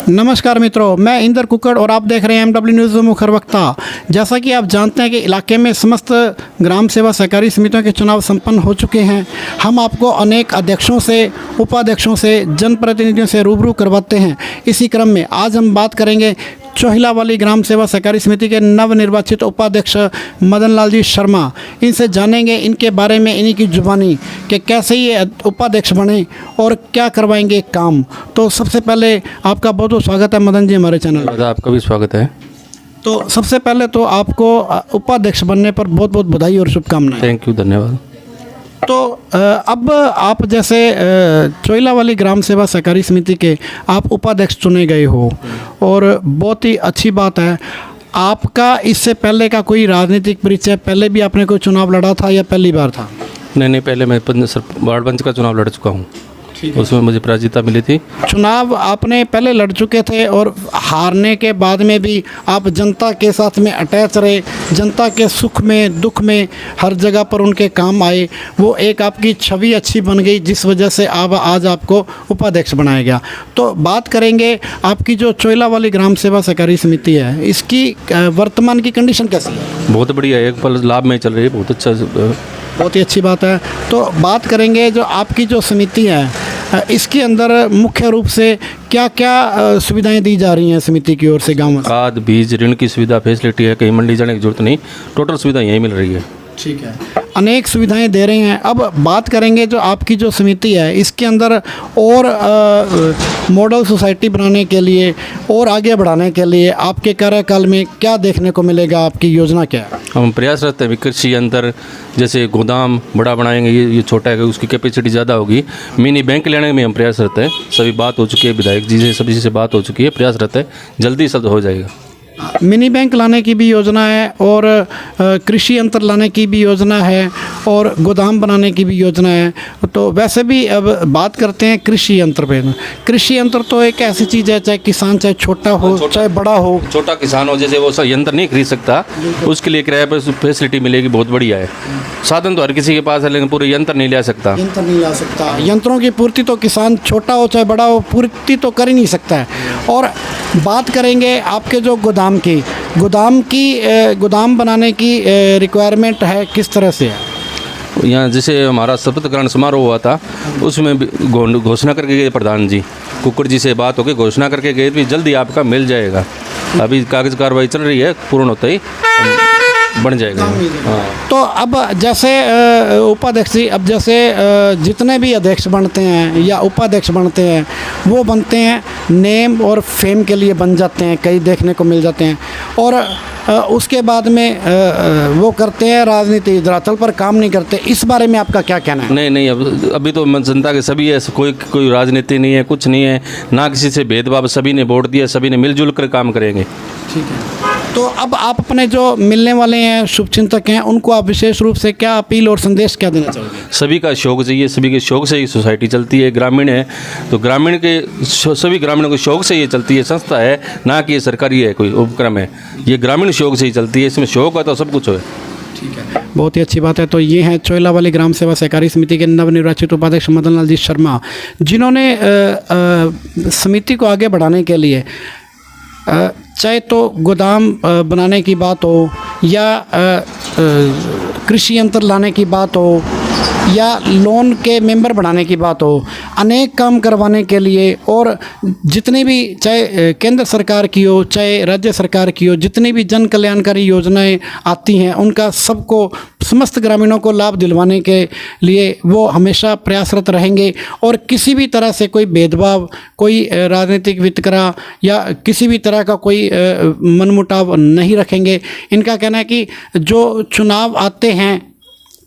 नमस्कार मित्रों, मैं इंदर कुक्कड़ और आप देख रहे हैं MW न्यूज़ मुखर वक्ता। जैसा कि आप जानते हैं कि इलाके में समस्त ग्राम सेवा सहकारी समितियों के चुनाव संपन्न हो चुके हैं। हम आपको अनेक अध्यक्षों से, उपाध्यक्षों से, जनप्रतिनिधियों से रूबरू करवाते हैं। इसी क्रम में आज हम बात करेंगे चोहिलावाली ग्राम सेवा सहकारी समिति के नवनिर्वाचित उपाध्यक्ष मदन लाल जी शर्मा। इनसे जानेंगे इनके बारे में, इन्हीं की जुबानी कि कैसे ये उपाध्यक्ष बने और क्या करवाएंगे काम। तो सबसे पहले आपका बहुत बहुत स्वागत है मदन जी हमारे चैनल में। आपका भी स्वागत है। तो सबसे पहले तो आपको उपाध्यक्ष बनने पर बहुत बहुत बधाई और शुभकामनाएं। थैंक यू, धन्यवाद। तो अब आप जैसे चोहिलावाली ग्राम सेवा सहकारी समिति के आप उपाध्यक्ष चुने गए हो और बहुत ही अच्छी बात है। आपका इससे पहले का कोई राजनीतिक परिचय, पहले भी आपने कोई चुनाव लड़ा था या पहली बार था? नहीं, पहले मैं वार्ड पंच का चुनाव लड़ चुका हूँ, उसमें मुझे पराजिता मिली थी। चुनाव आपने पहले लड़ चुके थे और हारने के बाद में भी आप जनता के साथ में अटैच रहे, जनता के सुख में दुख में हर जगह पर उनके काम आए। वो एक आपकी छवि अच्छी बन गई जिस वजह से आज आपको उपाध्यक्ष बनाया गया। तो बात करेंगे आपकी जो चोहिलावाली ग्राम सेवा सहकारी समिति है, इसकी वर्तमान की कंडीशन कैसी है? बहुत बढ़िया है, एक पल लाभ में चल रही है, बहुत अच्छा, बहुत ही अच्छी बात है। तो बात करेंगे जो आपकी जो समिति है, इसके अंदर मुख्य रूप से क्या क्या सुविधाएं दी जा रही हैं समिति की ओर से गाँव में? खाद, बीज, ऋण की सुविधा, फैसिलिटी है, कहीं मंडी जाने की जरूरत नहीं, टोटल सुविधा यहीं मिल रही है। ठीक है, अनेक सुविधाएं दे रहे हैं। अब बात करेंगे जो आपकी जो समिति है, इसके अंदर और मॉडल सोसाइटी बनाने के लिए और आगे बढ़ाने के लिए आपके कार्यकाल में क्या देखने को मिलेगा? आपकी योजना क्या है? हम प्रयासरत हैं, कृषि यंत्र जैसे गोदाम बड़ा बनाएंगे, ये छोटा है, उसकी कैपेसिटी ज़्यादा होगी। मिनी बैंक लेने में हम प्रयासरत हैं, सभी बात हो चुकी है, विधायक जी से सभी से बात हो चुकी है, प्रयासरत है, जल्दी सब हो जाएगा। मिनी बैंक लाने की भी योजना है और कृषि यंत्र लाने की भी योजना है और गोदाम बनाने की भी योजना है। तो वैसे भी अब बात करते हैं कृषि यंत्र पे। कृषि यंत्र तो एक ऐसी चीज़ है, चाहे किसान चाहे छोटा हो चाहे बड़ा हो, छोटा किसान हो जैसे वो यंत्र नहीं खरीद सकता, उसके लिए किराए पर फैसिलिटी मिलेगी, बहुत बढ़िया है। साधन तो हर किसी के पास है, लेकिन पूरे यंत्र नहीं ला सकता। यंत्रों की पूर्ति तो किसान छोटा हो चाहे बड़ा हो, पूर्ति तो कर ही नहीं सकता है। और बात करेंगे आपके जो गोदाम बनाने की रिक्वायरमेंट है, किस तरह से है? यहाँ जैसे हमारा शपथ ग्रहण समारोह हुआ था, उसमें घोषणा करके गए प्रधान जी, कुक्कड़ जी से बात होकर घोषणा करके गए भी जल्दी आपका मिल जाएगा। अभी कागज कार्रवाई चल रही है, पूर्ण होते ही बन जाएगा। हाँ। तो अब जैसे उपाध्यक्ष जी, अब जैसे जितने भी अध्यक्ष बनते हैं या उपाध्यक्ष बनते हैं, वो बनते हैं नेम और फेम के लिए बन जाते हैं, कई देखने को मिल जाते हैं। और उसके बाद में वो करते हैं राजनीति, धरातल पर काम नहीं करते। इस बारे में आपका क्या कहना है? नहीं, अभी तो जनता के सभी है, कोई राजनीति नहीं है, कुछ नहीं है, ना किसी से भेदभाव, सभी ने वोट दिया, सभी ने मिलजुल कर काम करेंगे। ठीक है, तो अब आप अपने जो मिलने वाले हैं शुभचिंतक हैं, उनको आप विशेष रूप से क्या अपील और संदेश क्या देना चाहोगे? सभी का शौक चाहिए, सभी के शौक से ही सोसाइटी चलती है। ग्रामीण है तो ग्रामीण के सभी ग्रामीणों के शौक से ये चलती है, संस्था है, ना कि ये सरकारी है कोई उपक्रम है, ये ग्रामीण शौक से ही चलती है। इसमें शौक है तो सब कुछ है। ठीक है, बहुत ही अच्छी बात है। तो ये हैं चोहिलावाली ग्राम सेवा सहकारी समिति के नवनिर्वाचित उपाध्यक्ष मदन लाल जी शर्मा, जिन्होंने समिति को आगे बढ़ाने के लिए चाहे तो गोदाम बनाने की बात हो या कृषि यंत्र लाने की बात हो या लोन के मेंबर बढ़ाने की बात हो, अनेक काम करवाने के लिए, और जितनी भी चाहे केंद्र सरकार की हो चाहे राज्य सरकार की हो, जितनी भी जन कल्याणकारी योजनाएं आती हैं, उनका सबको, समस्त ग्रामीणों को लाभ दिलवाने के लिए वो हमेशा प्रयासरत रहेंगे। और किसी भी तरह से कोई भेदभाव, कोई राजनीतिक वितकरा या किसी भी तरह का कोई मनमुटाव नहीं रखेंगे। इनका कहना है कि जो चुनाव आते हैं,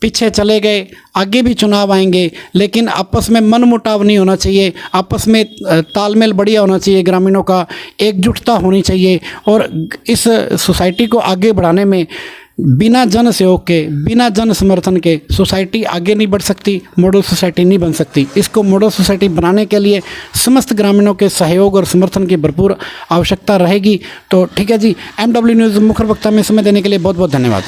पीछे चले गए, आगे भी चुनाव आएंगे, लेकिन आपस में मनमुटाव नहीं होना चाहिए, आपस में तालमेल बढ़िया होना चाहिए, ग्रामीणों का एकजुटता होनी चाहिए। और इस सोसाइटी को आगे बढ़ाने में बिना जन सहयोग के, बिना जन समर्थन के सोसाइटी आगे नहीं बढ़ सकती, मॉडल सोसाइटी नहीं बन सकती। इसको मॉडल सोसाइटी बनाने के लिए समस्त ग्रामीणों के सहयोग और समर्थन की भरपूर आवश्यकता रहेगी। तो ठीक है जी, MW न्यूज़ मुखर वक्ता में समय देने के लिए बहुत बहुत धन्यवाद।